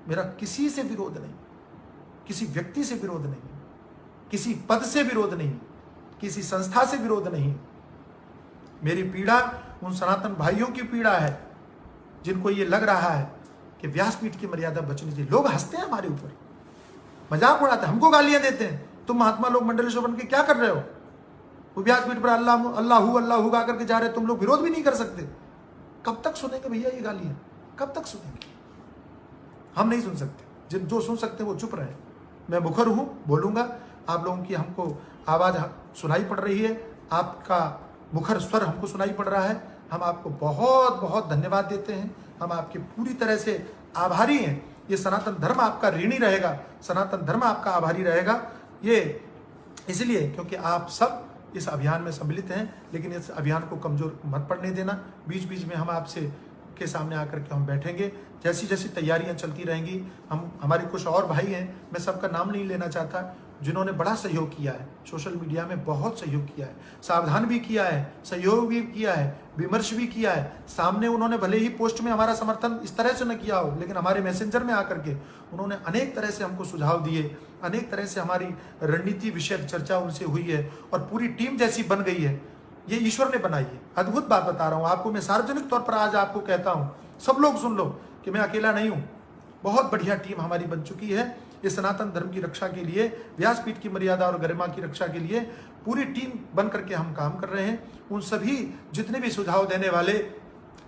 मेरा किसी से विरोध नहीं, किसी व्यक्ति से विरोध नहीं, किसी पद से विरोध नहीं, किसी संस्था से विरोध नहीं। मेरी पीड़ा उन सनातन भाइयों की पीड़ा है जिनको ये लग रहा है कि व्यासपीठ की मर्यादा बचनी चाहिए। लोग हंसते हैं हमारे ऊपर, मजाक उड़ाते हैं, हमको गालियां देते हैं, तुम महात्मा लोग मंडलेश्वर बन के क्या कर रहे हो? वो व्यासपीठ पर अल्लाह अल्लाह गा करके जा रहे, तुम लोग विरोध भी नहीं कर सकते। कब तक सुनेंगे भैया ये गालियां? कब तक सुनेंगे? हम नहीं सुन सकते, जो सुन सकते हैं वो चुप रहे। मैं मुखर हूं, बोलूंगा। आप लोगों की हमको आवाज सुनाई पड़ रही है, आपका मुखर स्वर हमको सुनाई पड़ रहा है। हम आपको बहुत बहुत धन्यवाद देते हैं, हम आपके पूरी तरह से आभारी हैं। ये सनातन धर्म आपका ऋणी रहेगा, सनातन धर्म आपका आभारी रहेगा। ये इसलिए क्योंकि आप सब इस अभियान में सम्मिलित हैं, लेकिन इस अभियान को कमजोर मत पड़ने देना। बीच बीच में हम आपसे के सामने आकर के हम बैठेंगे, जैसी जैसी तैयारियां चलती रहेंगी। हमारे कुछ और भाई हैं, मैं सबका नाम नहीं लेना चाहता, जिन्होंने बड़ा सहयोग किया है, सोशल मीडिया में बहुत सहयोग किया है, सावधान भी किया है, सहयोग भी किया है, विमर्श भी किया है। सामने उन्होंने भले ही पोस्ट में हमारा समर्थन इस तरह से न किया हो, लेकिन हमारे मैसेंजर में आकर के उन्होंने अनेक तरह से हमको सुझाव दिए, अनेक तरह से हमारी रणनीति विषय चर्चा उनसे हुई है और पूरी टीम जैसी बन गई है। ये ईश्वर ने बनाई है। अद्भुत बात बता रहा हूँ आपको, मैं सार्वजनिक तौर पर आज आपको कहता हूँ, सब लोग सुन लो कि मैं अकेला नहीं हूँ। बहुत बढ़िया टीम हमारी बन चुकी है इस सनातन धर्म की रक्षा के लिए, व्यासपीठ की मर्यादा और गरिमा की रक्षा के लिए पूरी टीम बन करके हम काम कर रहे हैं। उन सभी जितने भी सुझाव देने वाले,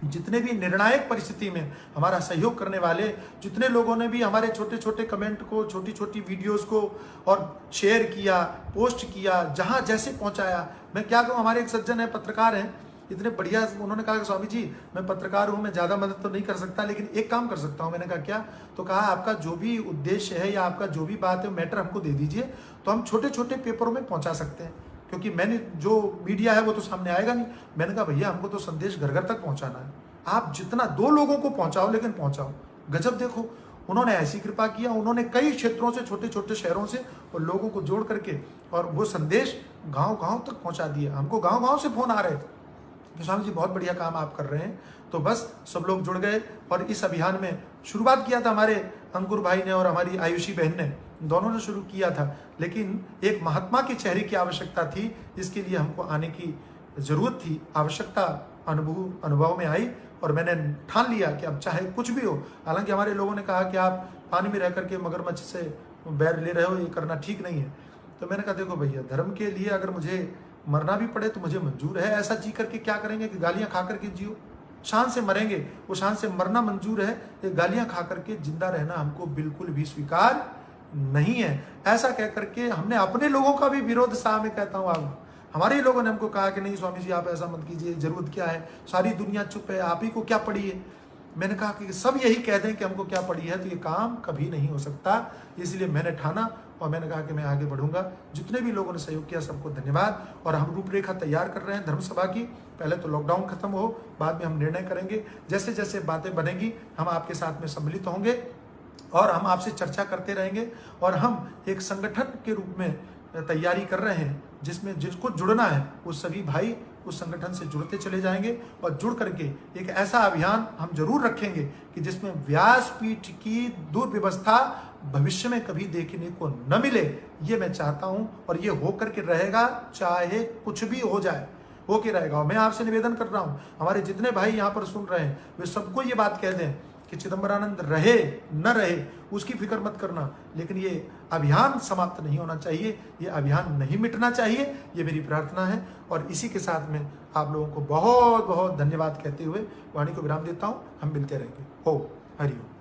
जितने भी निर्णायक परिस्थिति में हमारा सहयोग करने वाले, जितने लोगों ने भी हमारे छोटे छोटे कमेंट को, छोटी छोटी वीडियोस को और शेयर किया, पोस्ट किया, जहां जैसे पहुंचाया। मैं क्या कहूँ, हमारे एक सज्जन है, पत्रकार हैं, इतने बढ़िया, उन्होंने कहा कि स्वामी जी मैं पत्रकार हूँ, मैं ज़्यादा मदद तो नहीं कर सकता, लेकिन एक काम कर सकता हूँ। मैंने कहा क्या? तो कहा आपका जो भी उद्देश्य है या आपका जो भी बात है, मैटर हमको दे दीजिए, तो हम छोटे छोटे पेपरों में पहुँचा सकते हैं, क्योंकि मैंने जो मीडिया है वो तो सामने आएगा नहीं। मैंने कहा भैया हमको तो संदेश घर घर तक पहुँचाना है, आप जितना 2 लोगों को पहुँचाओ, लेकिन पहुँचाओ। गजब देखो, उन्होंने ऐसी कृपा किया, उन्होंने कई क्षेत्रों से, छोटे छोटे शहरों से और लोगों को जोड़ करके और वो संदेश गाँव गाँव तक पहुँचा दिया। हमको गाँव गाँव से फोन आ रहे थे कि स्वामी जी बहुत बढ़िया काम आप कर रहे हैं। तो बस सब लोग जुड़ गए और इस अभियान में शुरुआत किया था हमारे अंकुर भाई ने और हमारी आयुषी बहन ने, दोनों ने शुरू किया था, लेकिन एक महात्मा के चेहरे की आवश्यकता थी, इसके लिए हमको आने की जरूरत थी। आवश्यकता अनुभव में आई और मैंने ठान लिया कि अब चाहे कुछ भी हो। हालांकि हमारे लोगों ने कहा कि आप पानी में रह करके मगरमच्छ से बैर ले रहे हो, ये करना ठीक नहीं है। तो मैंने कहा देखो भैया, धर्म के लिए अगर मुझे मरना भी पड़े तो मुझे मंजूर है। ऐसा जी करके क्या करेंगे कि गालियां खा करके जियो? शान से मरेंगे, वो शान से मरना मंजूर है, ये गालियां खा करके जिंदा रहना हमको बिल्कुल भी स्वीकार नहीं है। ऐसा कह करके हमने अपने लोगों का भी विरोध, साहब मैं कहता हूँ, आप हमारे ही लोगों ने हमको कहा कि नहीं स्वामी जी आप ऐसा मत कीजिए, जरूरत क्या है, सारी दुनिया चुप है, आप ही को क्या पड़ी है। मैंने कहा कि सब यही कह दें कि हमको क्या पड़ी है, तो ये काम कभी नहीं हो सकता। इसलिए मैंने ठाना और मैंने कहा कि मैं आगे बढ़ूंगा। जितने भी लोगों ने सहयोग किया सबको धन्यवाद। और हम रूपरेखा तैयार कर रहे हैं धर्म सभा की। पहले तो लॉकडाउन खत्म हो, बाद में हम निर्णय करेंगे। जैसे जैसे बातें बनेगी हम आपके साथ में सम्मिलित होंगे और हम आपसे चर्चा करते रहेंगे। और हम एक संगठन के रूप में तैयारी कर रहे हैं, जिसमें जिसको जुड़ना है वो सभी भाई उस संगठन से जुड़ते चले जाएंगे और जुड़ करके एक ऐसा अभियान हम जरूर रखेंगे कि जिसमें व्यासपीठ की दुर्व्यवस्था भविष्य में कभी देखने को न मिले, ये मैं चाहता हूं। और ये हो करके रहेगा, चाहे कुछ भी हो जाए, होके रहेगा। मैं आपसे निवेदन कर रहा हूं, हमारे जितने भाई यहाँ पर सुन रहे हैं वे सबको ये बात कह दें कि चिदंबरानंद रहे न रहे उसकी फिक्र मत करना, लेकिन ये अभियान समाप्त नहीं होना चाहिए, ये अभियान नहीं मिटना चाहिए, ये मेरी प्रार्थना है। और इसी के साथ में आप लोगों को बहुत बहुत धन्यवाद कहते हुए वाणी को विराम देता हूँ। हम मिलते रहेंगे। हो हरि ओम।